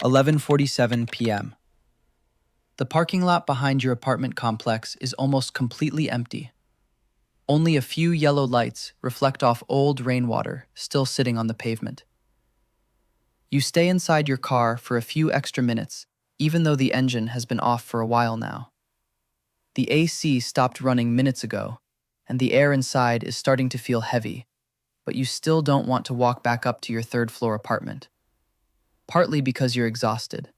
11:47 p.m. The parking lot behind your apartment complex is almost completely empty. Only a few yellow lights reflect off old rainwater still sitting on the pavement. You stay inside your car for a few extra minutes, even though the engine has been off for a while now. The AC stopped running minutes ago, and the air inside is starting to feel heavy, but you still don't want to walk back up to your third-floor apartment. Partly because you're exhausted,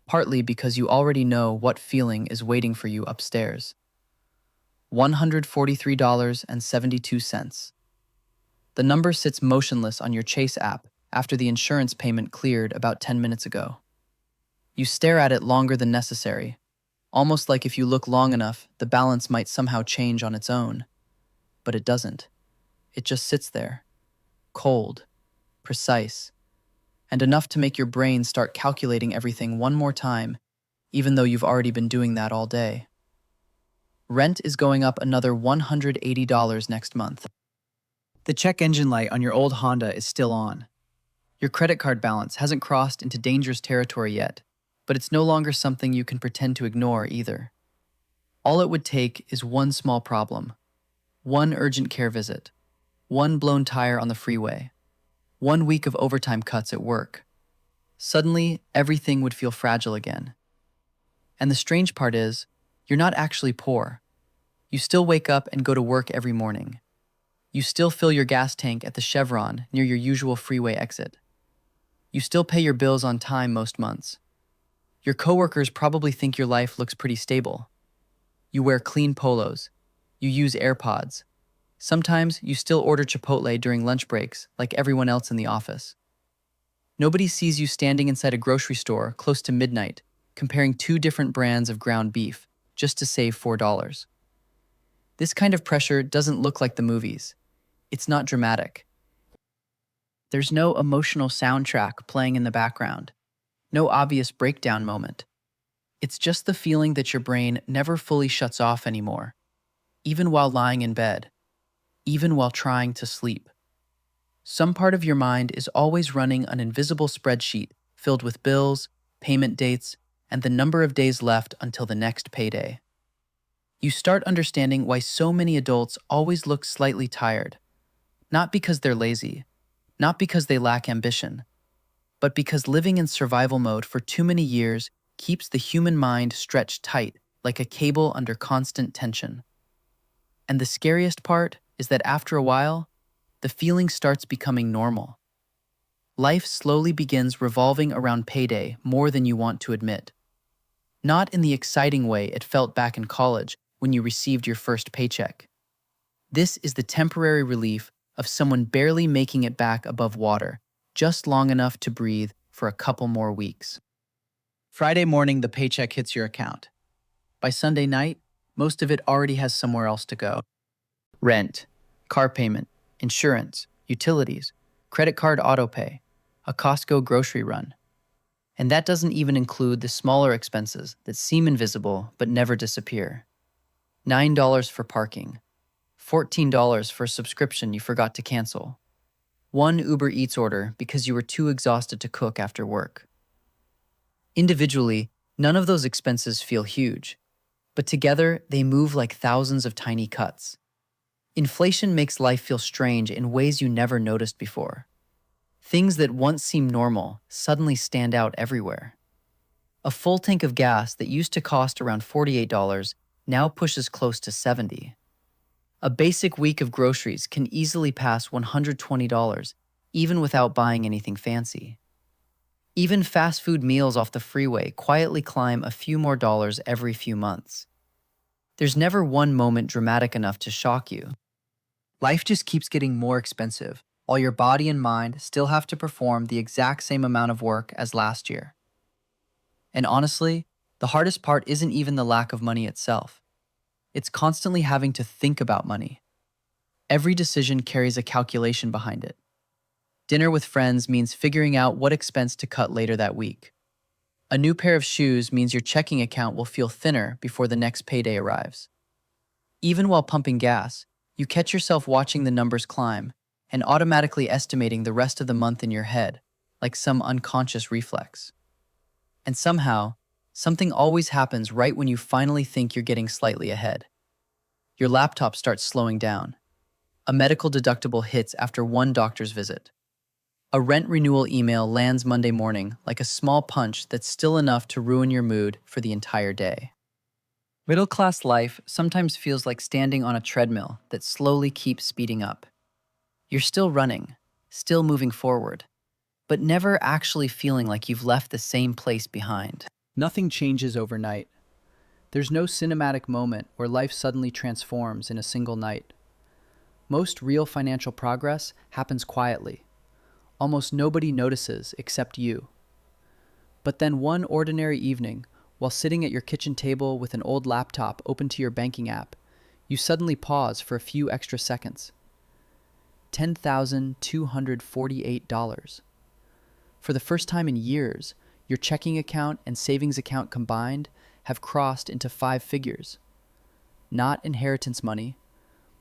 partly because you already know what feeling is waiting for you upstairs. $143.72. The number sits motionless on your Chase app after the insurance payment cleared about 10 minutes ago. You stare at it longer than necessary, almost like if you look long enough, the balance might somehow change on its own. But it doesn't. It just sits there, cold, precise, and enough to make your brain start calculating everything one more time, even though you've already been doing that all day. Rent is going up another $180 next month. The check engine light on your old Honda is still on. Your credit card balance hasn't crossed into dangerous territory yet, but it's no longer something you can pretend to ignore either. All it would take is one small problem, one urgent care visit, one blown tire on the freeway, 1 week of overtime cuts at work. Suddenly, everything would feel fragile again. And the strange part is, you're not actually poor. You still wake up and go to work every morning. You still fill your gas tank at the Chevron near your usual freeway exit. You still pay your bills on time most months. Your coworkers probably think your life looks pretty stable. You wear clean polos. You use AirPods. Sometimes you still order Chipotle during lunch breaks like everyone else in the office. Nobody sees you standing inside a grocery store close to midnight, comparing 2 different brands of ground beef just to save $4. This kind of pressure doesn't look like the movies. It's not dramatic. There's no emotional soundtrack playing in the background, no obvious breakdown moment. It's just the feeling that your brain never fully shuts off anymore, even while lying in bed, even while trying to sleep. Some part of your mind is always running an invisible spreadsheet filled with bills, payment dates, and the number of days left until the next payday. You start understanding why so many adults always look slightly tired, not because they're lazy, not because they lack ambition, but because living in survival mode for too many years keeps the human mind stretched tight like a cable under constant tension. And the scariest part is that after a while, the feeling starts becoming normal. Life slowly begins revolving around payday more than you want to admit. Not in the exciting way it felt back in college when you received your first paycheck. This is the temporary relief of someone barely making it back above water, just long enough to breathe for a couple more weeks. Friday morning, the paycheck hits your account. By Sunday night, most of it already has somewhere else to go. Rent, car payment, insurance, utilities, credit card autopay, a Costco grocery run. And that doesn't even include the smaller expenses that seem invisible but never disappear. $9 for parking, $14 for a subscription you forgot to cancel, one Uber Eats order because you were too exhausted to cook after work. Individually, none of those expenses feel huge, but together they move like thousands of tiny cuts. Inflation makes life feel strange in ways you never noticed before. Things that once seemed normal suddenly stand out everywhere. A full tank of gas that used to cost around $48 now pushes close to $70. A basic week of groceries can easily pass $120, even without buying anything fancy. Even fast food meals off the freeway quietly climb a few more dollars every few months. There's never one moment dramatic enough to shock you. Life just keeps getting more expensive, while your body and mind still have to perform the exact same amount of work as last year. And honestly, the hardest part isn't even the lack of money itself. It's constantly having to think about money. Every decision carries a calculation behind it. Dinner with friends means figuring out what expense to cut later that week. A new pair of shoes means your checking account will feel thinner before the next payday arrives. Even while pumping gas, you catch yourself watching the numbers climb and automatically estimating the rest of the month in your head, like some unconscious reflex. And somehow, something always happens right when you finally think you're getting slightly ahead. Your laptop starts slowing down. A medical deductible hits after one doctor's visit. A rent renewal email lands Monday morning like a small punch that's still enough to ruin your mood for the entire day. Middle class life sometimes feels like standing on a treadmill that slowly keeps speeding up. You're still running, still moving forward, but never actually feeling like you've left the same place behind. Nothing changes overnight. There's no cinematic moment where life suddenly transforms in a single night. Most real financial progress happens quietly. Almost nobody notices except you. But then one ordinary evening, while sitting at your kitchen table with an old laptop open to your banking app, you suddenly pause for a few extra seconds. $10,248. For the first time in years, your checking account and savings account combined have crossed into 5 figures. Not inheritance money,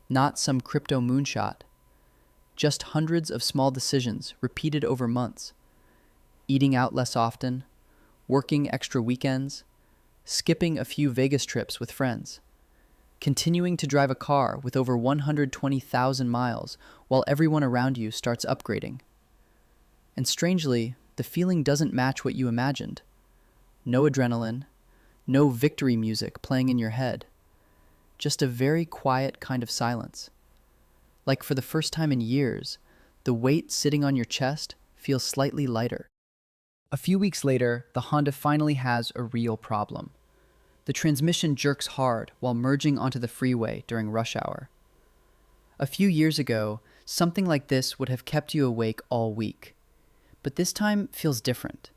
not some crypto moonshot, just hundreds of small decisions repeated over months. Eating out less often, working extra weekends, skipping a few Vegas trips with friends, continuing to drive a car with over 120,000 miles while everyone around you starts upgrading. And strangely, the feeling doesn't match what you imagined. No adrenaline, no victory music playing in your head, just a very quiet kind of silence. Like for the first time in years, the weight sitting on your chest feels slightly lighter. A few weeks later, the Honda finally has a real problem. The transmission jerks hard while merging onto the freeway during rush hour. A few years ago, something like this would have kept you awake all week. But this time feels different.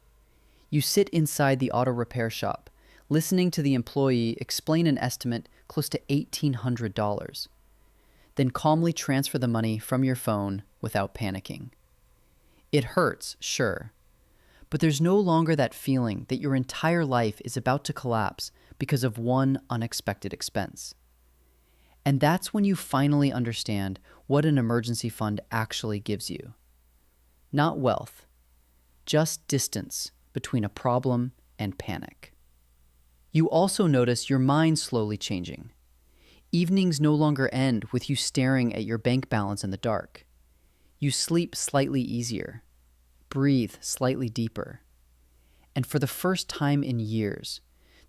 You sit inside the auto repair shop, listening to the employee explain an estimate close to $1,800. Then calmly transfer the money from your phone without panicking. It hurts, sure, but there's no longer that feeling that your entire life is about to collapse because of one unexpected expense. And that's when you finally understand what an emergency fund actually gives you. Not wealth, just distance between a problem and panic. You also notice your mind slowly changing. Evenings no longer end with you staring at your bank balance in the dark. You sleep slightly easier, breathe slightly deeper. And for the first time in years,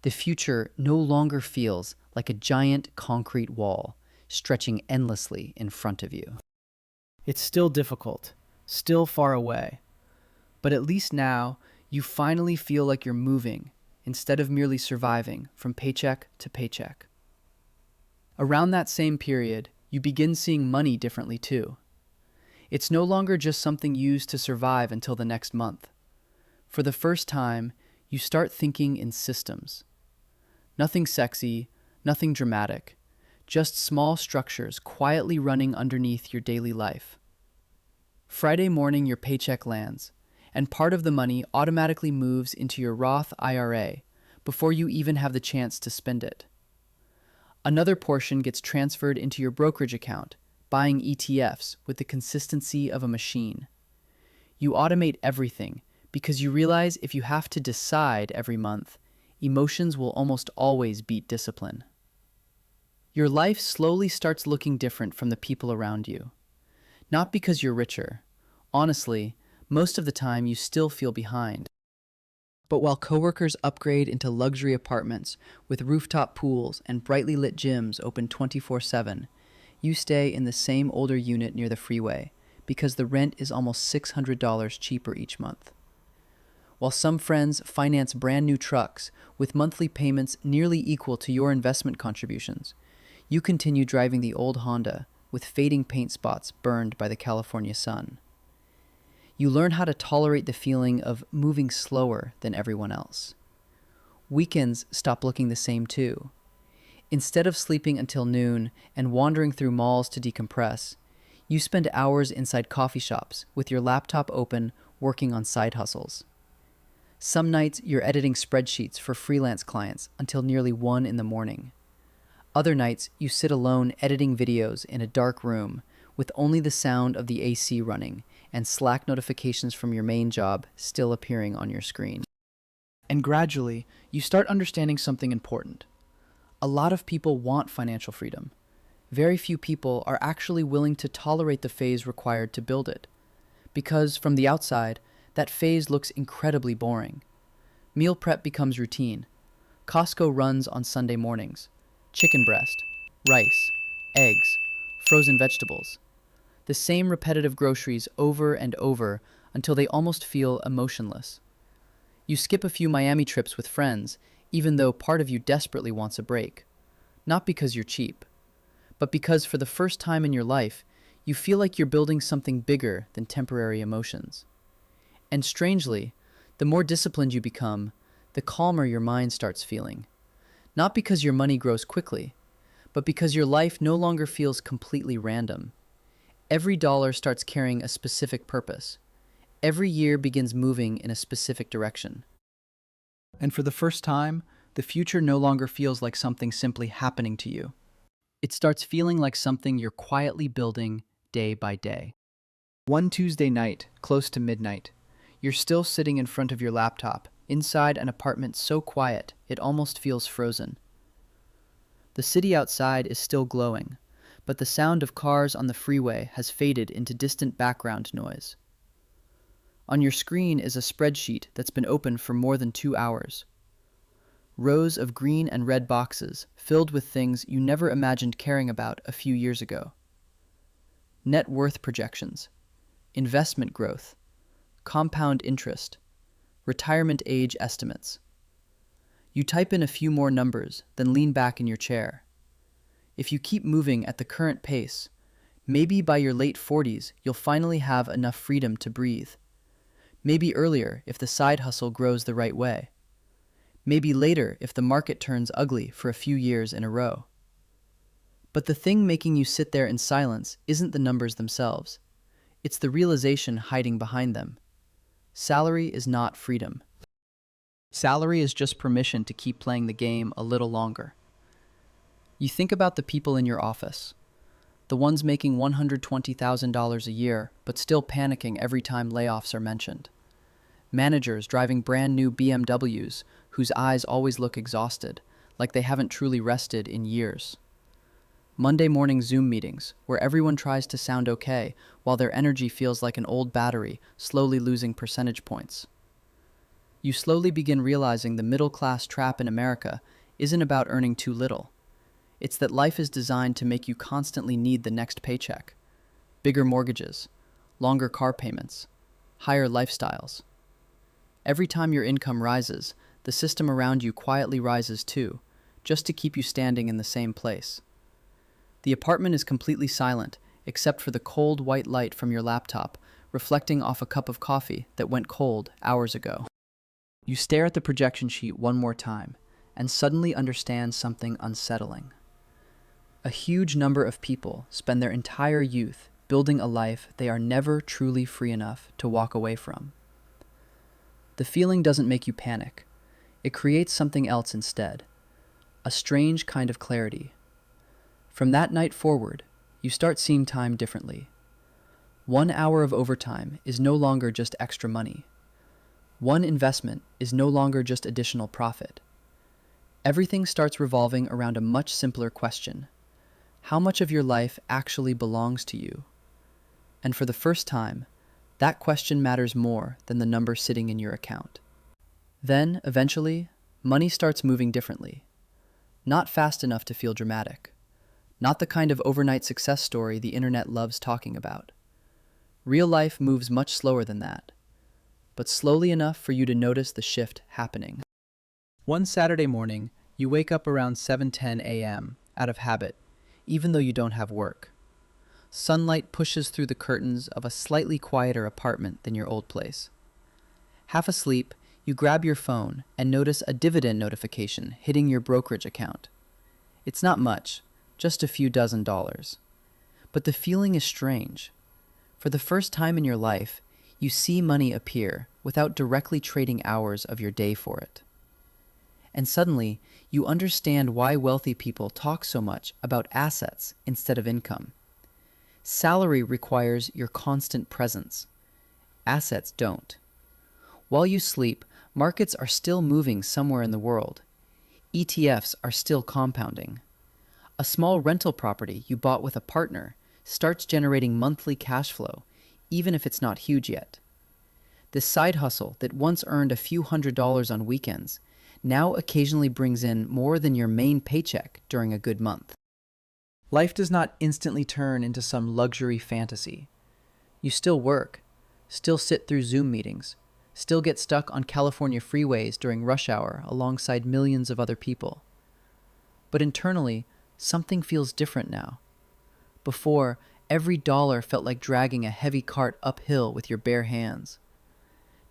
the future no longer feels like a giant concrete wall stretching endlessly in front of you. It's still difficult, still far away, but at least now you finally feel like you're moving instead of merely surviving from paycheck to paycheck. Around that same period, you begin seeing money differently too. It's no longer just something used to survive until the next month. For the first time, you start thinking in systems. Nothing sexy, nothing dramatic, just small structures quietly running underneath your daily life. Friday morning, your paycheck lands, and part of the money automatically moves into your Roth IRA before you even have the chance to spend it. Another portion gets transferred into your brokerage account, buying ETFs with the consistency of a machine. You automate everything because you realize if you have to decide every month, emotions will almost always beat discipline. Your life slowly starts looking different from the people around you. Not because you're richer. Honestly, most of the time you still feel behind. But while coworkers upgrade into luxury apartments with rooftop pools and brightly lit gyms open 24/7, you stay in the same older unit near the freeway because the rent is almost $600 cheaper each month. While some friends finance brand new trucks with monthly payments nearly equal to your investment contributions, you continue driving the old Honda with fading paint spots burned by the California sun. You learn how to tolerate the feeling of moving slower than everyone else. Weekends stop looking the same too. Instead of sleeping until noon and wandering through malls to decompress, you spend hours inside coffee shops with your laptop open working on side hustles. Some nights you're editing spreadsheets for freelance clients until nearly 1 in the morning. Other nights you sit alone editing videos in a dark room with only the sound of the AC running and Slack notifications from your main job still appearing on your screen. And gradually, you start understanding something important. A lot of people want financial freedom. Very few people are actually willing to tolerate the phase required to build it. Because, from the outside, that phase looks incredibly boring. Meal prep becomes routine. Costco runs on Sunday mornings. Chicken breast, rice, eggs, frozen vegetables. The same repetitive groceries over and over until they almost feel emotionless. You skip a few Miami trips with friends, even though part of you desperately wants a break. Not because you're cheap, but because for the first time in your life, you feel like you're building something bigger than temporary emotions. And strangely, the more disciplined you become, the calmer your mind starts feeling. Not because your money grows quickly, but because your life no longer feels completely random. Every dollar starts carrying a specific purpose. Every year begins moving in a specific direction. And for the first time, the future no longer feels like something simply happening to you. It starts feeling like something you're quietly building day by day. One Tuesday night, close to midnight, you're still sitting in front of your laptop, inside an apartment so quiet it almost feels frozen. The city outside is still glowing, but the sound of cars on the freeway has faded into distant background noise. On your screen is a spreadsheet that's been open for more than 2 hours. Rows of green and red boxes filled with things you never imagined caring about a few years ago. Net worth projections, investment growth, compound interest, retirement age estimates. You type in a few more numbers, then lean back in your chair. If you keep moving at the current pace, maybe by your late 40s you'll finally have enough freedom to breathe. Maybe earlier if the side hustle grows the right way. Maybe later if the market turns ugly for a few years in a row. But the thing making you sit there in silence isn't the numbers themselves. It's the realization hiding behind them. Salary is not freedom. Salary is just permission to keep playing the game a little longer. You think about the people in your office, the ones making $120,000 a year but still panicking every time layoffs are mentioned. Managers driving brand new BMWs whose eyes always look exhausted, like they haven't truly rested in years. Monday morning Zoom meetings, where everyone tries to sound okay while their energy feels like an old battery, slowly losing percentage points. You slowly begin realizing the middle-class trap in America isn't about earning too little. It's that life is designed to make you constantly need the next paycheck. Bigger mortgages, longer car payments, higher lifestyles. Every time your income rises, the system around you quietly rises too, just to keep you standing in the same place. The apartment is completely silent, except for the cold white light from your laptop, reflecting off a cup of coffee that went cold hours ago. You stare at the projection sheet one more time, and suddenly understand something unsettling. A huge number of people spend their entire youth building a life they are never truly free enough to walk away from. The feeling doesn't make you panic. It creates something else instead, a strange kind of clarity. From that night forward, you start seeing time differently. 1 hour of overtime is no longer just extra money. One investment is no longer just additional profit. Everything starts revolving around a much simpler question. How much of your life actually belongs to you? And for the first time, that question matters more than the number sitting in your account. Then, eventually, money starts moving differently. Not fast enough to feel dramatic. Not the kind of overnight success story the internet loves talking about. Real life moves much slower than that, but slowly enough for you to notice the shift happening. One Saturday morning, you wake up around 7:10 a.m. out of habit, even though you don't have work. Sunlight pushes through the curtains of a slightly quieter apartment than your old place. Half asleep, you grab your phone and notice a dividend notification hitting your brokerage account. It's not much, just a few dozen dollars. But the feeling is strange. For the first time in your life, you see money appear without directly trading hours of your day for it. And suddenly, you understand why wealthy people talk so much about assets instead of income. Salary requires your constant presence. Assets don't. While you sleep, Markets are still moving somewhere in the world. ETFs are still compounding. A small rental property you bought with a partner starts generating monthly cash flow, even if it's not huge yet. This side hustle that once earned a few $100s on weekends now occasionally brings in more than your main paycheck during a good month. Life does not instantly turn into some luxury fantasy. You still work, still sit through Zoom meetings, still get stuck on California freeways during rush hour alongside millions of other people. But internally, something feels different now. Before, every dollar felt like dragging a heavy cart uphill with your bare hands.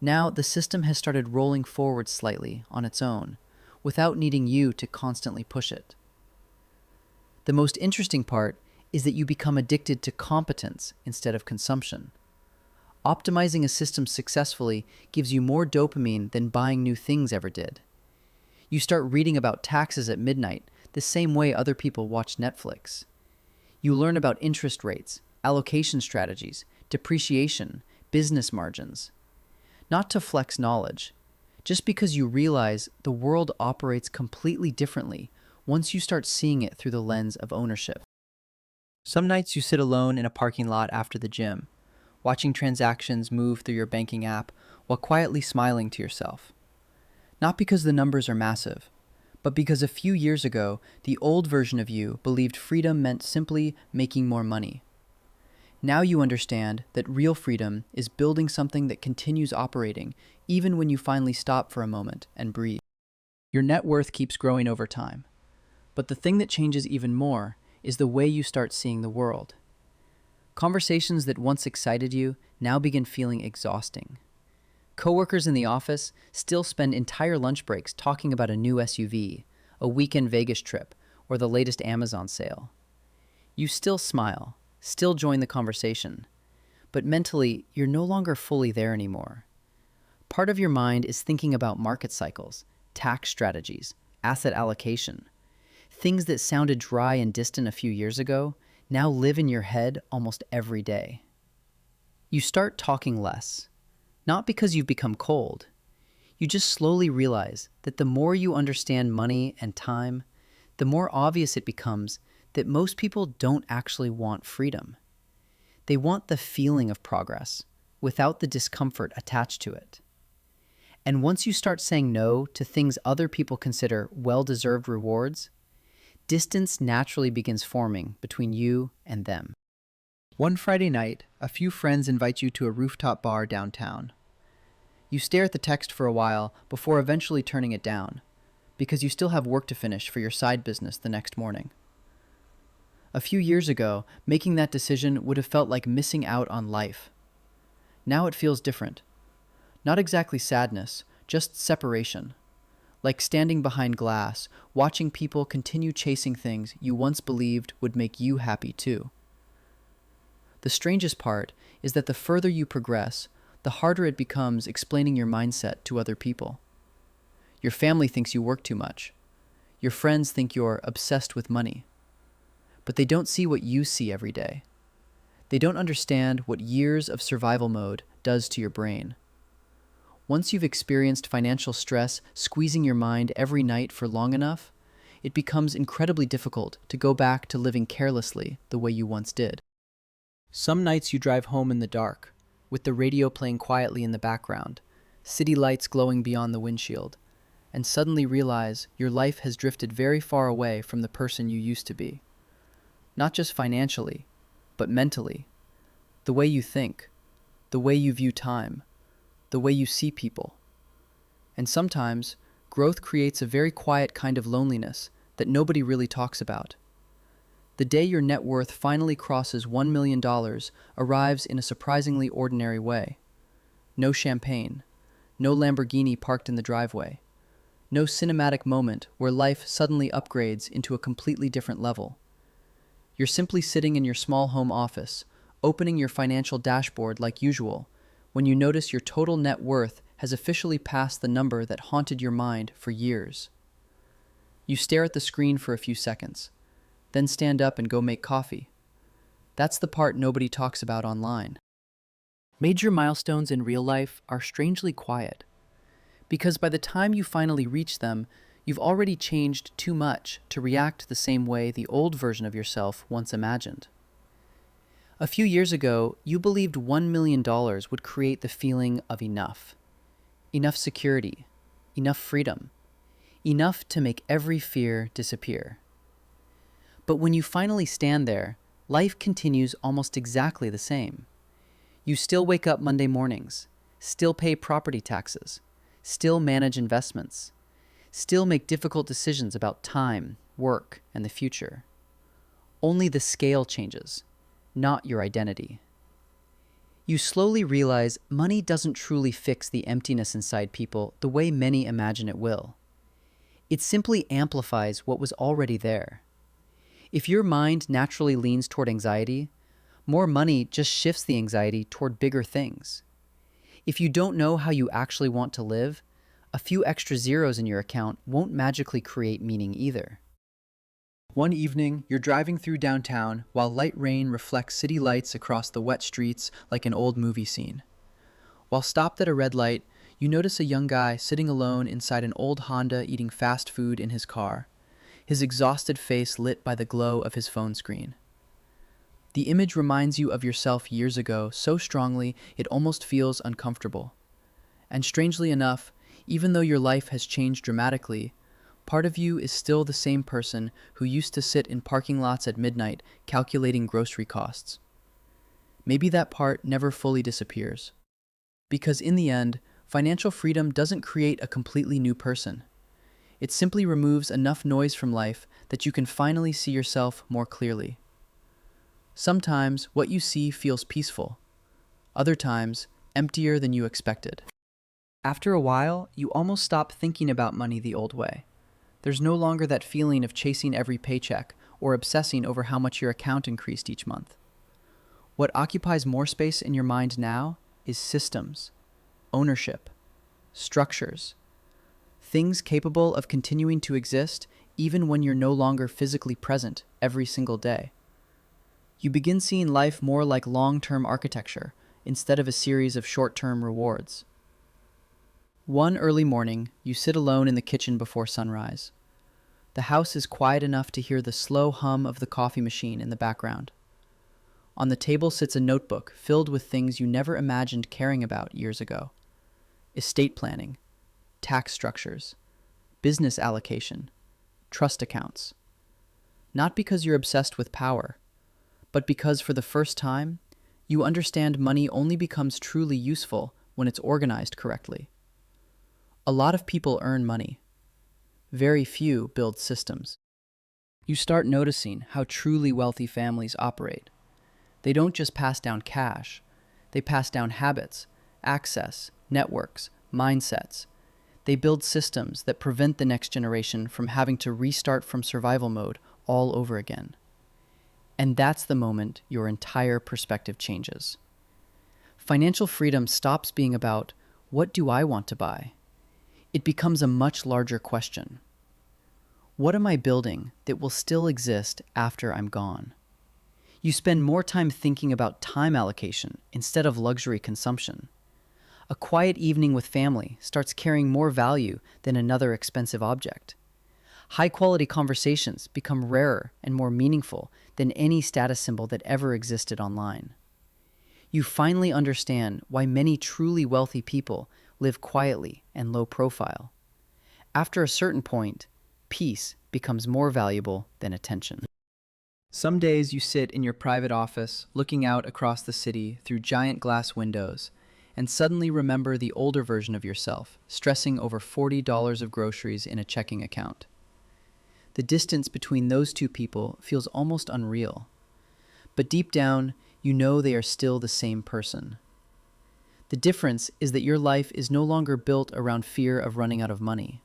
Now, the system has started rolling forward slightly on its own, without needing you to constantly push it. The most interesting part is that you become addicted to competence instead of consumption. Optimizing a system successfully gives you more dopamine than buying new things ever did. You start reading about taxes at midnight the same way other people watch Netflix. You learn about interest rates, allocation strategies, depreciation, business margins. Not to flex knowledge, just because you realize the world operates completely differently once you start seeing it through the lens of ownership. Some nights you sit alone in a parking lot after the gym, watching transactions move through your banking app while quietly smiling to yourself. Not because the numbers are massive, but because a few years ago, the old version of you believed freedom meant simply making more money. Now you understand that real freedom is building something that continues operating even when you finally stop for a moment and breathe. Your net worth keeps growing over time. But the thing that changes even more is the way you start seeing the world. Conversations that once excited you now begin feeling exhausting. Coworkers in the office still spend entire lunch breaks talking about a new SUV, a weekend Vegas trip, or the latest Amazon sale. You still smile, still join the conversation, but mentally, you're no longer fully there anymore. Part of your mind is thinking about market cycles, tax strategies, asset allocation. Things that sounded dry and distant a few years ago now live in your head almost every day. You start talking less, not because you've become cold. You just slowly realize that the more you understand money and time, the more obvious it becomes that most people don't actually want freedom. They want the feeling of progress without the discomfort attached to it. And once you start saying no to things other people consider well-deserved rewards, distance naturally begins forming between you and them. One Friday night, a few friends invite you to a rooftop bar downtown. You stare at the text for a while before eventually turning it down, because you still have work to finish for your side business the next morning. A few years ago, making that decision would have felt like missing out on life. Now it feels different. Not exactly sadness, just separation. Like standing behind glass, watching people continue chasing things you once believed would make you happy too. The strangest part is that the further you progress, the harder it becomes explaining your mindset to other people. Your family thinks you work too much. Your friends think you're obsessed with money. But they don't see what you see every day. They don't understand what years of survival mode does to your brain. Once you've experienced financial stress squeezing your mind every night for long enough, it becomes incredibly difficult to go back to living carelessly the way you once did. Some nights you drive home in the dark, with the radio playing quietly in the background, city lights glowing beyond the windshield, and suddenly realize your life has drifted very far away from the person you used to be. Not just financially, but mentally. The way you think, the way you view time, the way you see people. And sometimes, growth creates a very quiet kind of loneliness that nobody really talks about. The day your net worth finally crosses $1 million arrives in a surprisingly ordinary way. No champagne, no Lamborghini parked in the driveway, no cinematic moment where life suddenly upgrades into a completely different level. You're simply sitting in your small home office, opening your financial dashboard like usual, when you notice your total net worth has officially passed the number that haunted your mind for years. You stare at the screen for a few seconds, then stand up and go make coffee. That's the part nobody talks about online. Major milestones in real life are strangely quiet. Because by the time you finally reach them, you've already changed too much to react the same way the old version of yourself once imagined. A few years ago, you believed $1 million would create the feeling of enough. Enough security, enough freedom, enough to make every fear disappear. But when you finally stand there, life continues almost exactly the same. You still wake up Monday mornings, still pay property taxes, still manage investments, still make difficult decisions about time, work, and the future. Only the scale changes, not your identity. You slowly realize money doesn't truly fix the emptiness inside people the way many imagine it will. It simply amplifies what was already there. If your mind naturally leans toward anxiety, more money just shifts the anxiety toward bigger things. If you don't know how you actually want to live, a few extra zeros in your account won't magically create meaning either. One evening, you're driving through downtown while light rain reflects city lights across the wet streets like an old movie scene. While stopped at a red light, you notice a young guy sitting alone inside an old Honda eating fast food in his car, his exhausted face lit by the glow of his phone screen. The image reminds you of yourself years ago so strongly it almost feels uncomfortable. And strangely enough, even though your life has changed dramatically, part of you is still the same person who used to sit in parking lots at midnight calculating grocery costs. Maybe that part never fully disappears. Because in the end, financial freedom doesn't create a completely new person. It simply removes enough noise from life that you can finally see yourself more clearly. Sometimes what you see feels peaceful. Other times, emptier than you expected. After a while, you almost stop thinking about money the old way. There's no longer that feeling of chasing every paycheck or obsessing over how much your account increased each month. What occupies more space in your mind now is systems, ownership, structures, things capable of continuing to exist even when you're no longer physically present every single day. You begin seeing life more like long-term architecture instead of a series of short-term rewards. One early morning, you sit alone in the kitchen before sunrise. The house is quiet enough to hear the slow hum of the coffee machine in the background. On the table sits a notebook filled with things you never imagined caring about years ago. Estate planning, tax structures, business allocation, trust accounts. Not because you're obsessed with power, but because for the first time, you understand money only becomes truly useful when it's organized correctly. A lot of people earn money. Very few build systems. You start noticing how truly wealthy families operate. They don't just pass down cash. They pass down habits, access, networks, mindsets. They build systems that prevent the next generation from having to restart from survival mode all over again. And that's the moment your entire perspective changes. Financial freedom stops being about, what do I want to buy? It becomes a much larger question. What am I building that will still exist after I'm gone? You spend more time thinking about time allocation instead of luxury consumption. A quiet evening with family starts carrying more value than another expensive object. High-quality conversations become rarer and more meaningful than any status symbol that ever existed online. You finally understand why many truly wealthy people live quietly and low profile. After a certain point, peace becomes more valuable than attention. Some days you sit in your private office looking out across the city through giant glass windows and suddenly remember the older version of yourself, stressing over $40 of groceries in a checking account. The distance between those two people feels almost unreal. But deep down, you know they are still the same person. The difference is that your life is no longer built around fear of running out of money.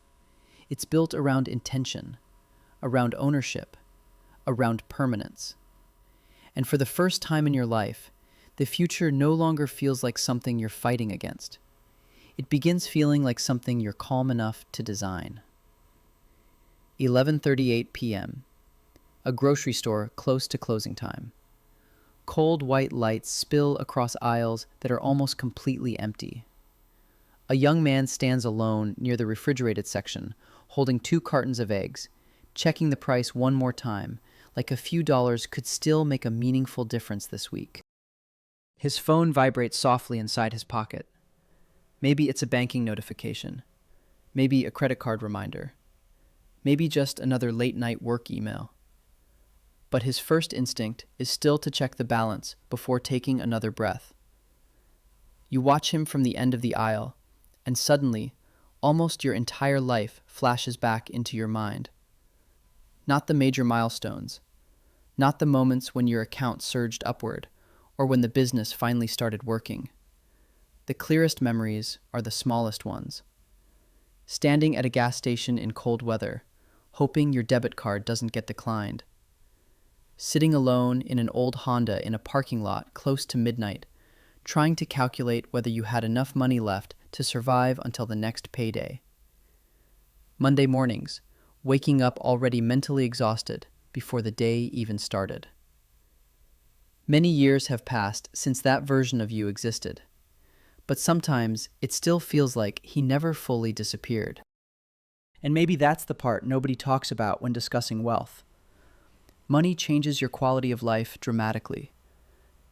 It's built around intention, around ownership, around permanence. And for the first time in your life, the future no longer feels like something you're fighting against. It begins feeling like something you're calm enough to design. 11:38 p.m. A grocery store close to closing time. Cold white lights spill across aisles that are almost completely empty. A young man stands alone near the refrigerated section, holding 2 cartons of eggs, checking the price one more time, like a few dollars could still make a meaningful difference this week. His phone vibrates softly inside his pocket. Maybe it's a banking notification. Maybe a credit card reminder. Maybe just another late-night work email. But his first instinct is still to check the balance before taking another breath. You watch him from the end of the aisle, and suddenly, almost your entire life flashes back into your mind. Not the major milestones, not the moments when your account surged upward, or when the business finally started working. The clearest memories are the smallest ones. Standing at a gas station in cold weather, hoping your debit card doesn't get declined. Sitting alone in an old Honda in a parking lot close to midnight, trying to calculate whether you had enough money left to survive until the next payday. Monday mornings, waking up already mentally exhausted before the day even started. Many years have passed since that version of you existed, but sometimes it still feels like he never fully disappeared. And maybe that's the part nobody talks about when discussing wealth. Money changes your quality of life dramatically.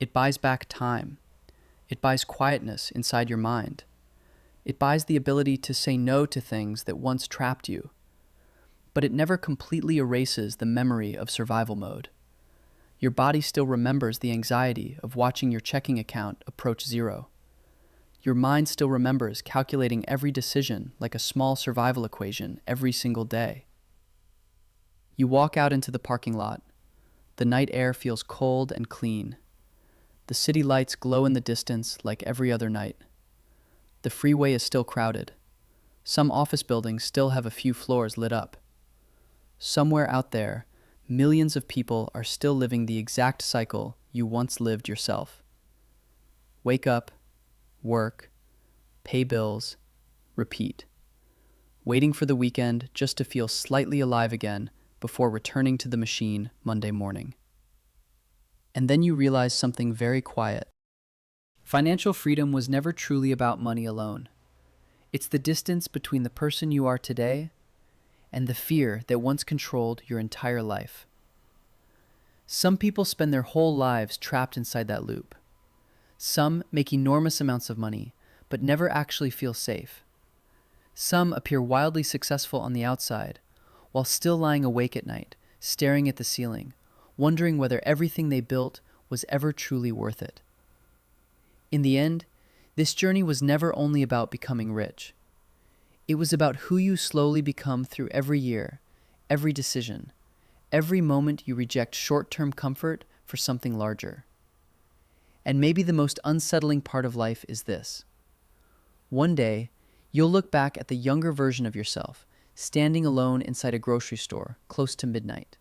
It buys back time. It buys quietness inside your mind. It buys the ability to say no to things that once trapped you. But it never completely erases the memory of survival mode. Your body still remembers the anxiety of watching your checking account approach zero. Your mind still remembers calculating every decision like a small survival equation every single day. You walk out into the parking lot. The night air feels cold and clean. The city lights glow in the distance like every other night. The freeway is still crowded. Some office buildings still have a few floors lit up. Somewhere out there, millions of people are still living the exact cycle you once lived yourself. Wake up, work, pay bills, repeat. Waiting for the weekend just to feel slightly alive again before returning to the machine Monday morning. And then you realize something very quiet. Financial freedom was never truly about money alone. It's the distance between the person you are today and the fear that once controlled your entire life. Some people spend their whole lives trapped inside that loop. Some make enormous amounts of money, but never actually feel safe. Some appear wildly successful on the outside, while still lying awake at night, staring at the ceiling, wondering whether everything they built was ever truly worth it. In the end, this journey was never only about becoming rich. It was about who you slowly become through every year, every decision, every moment you reject short-term comfort for something larger. And maybe the most unsettling part of life is this. One day, you'll look back at the younger version of yourself, standing alone inside a grocery store close to midnight,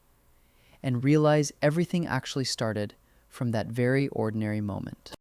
and realize everything actually started from that very ordinary moment.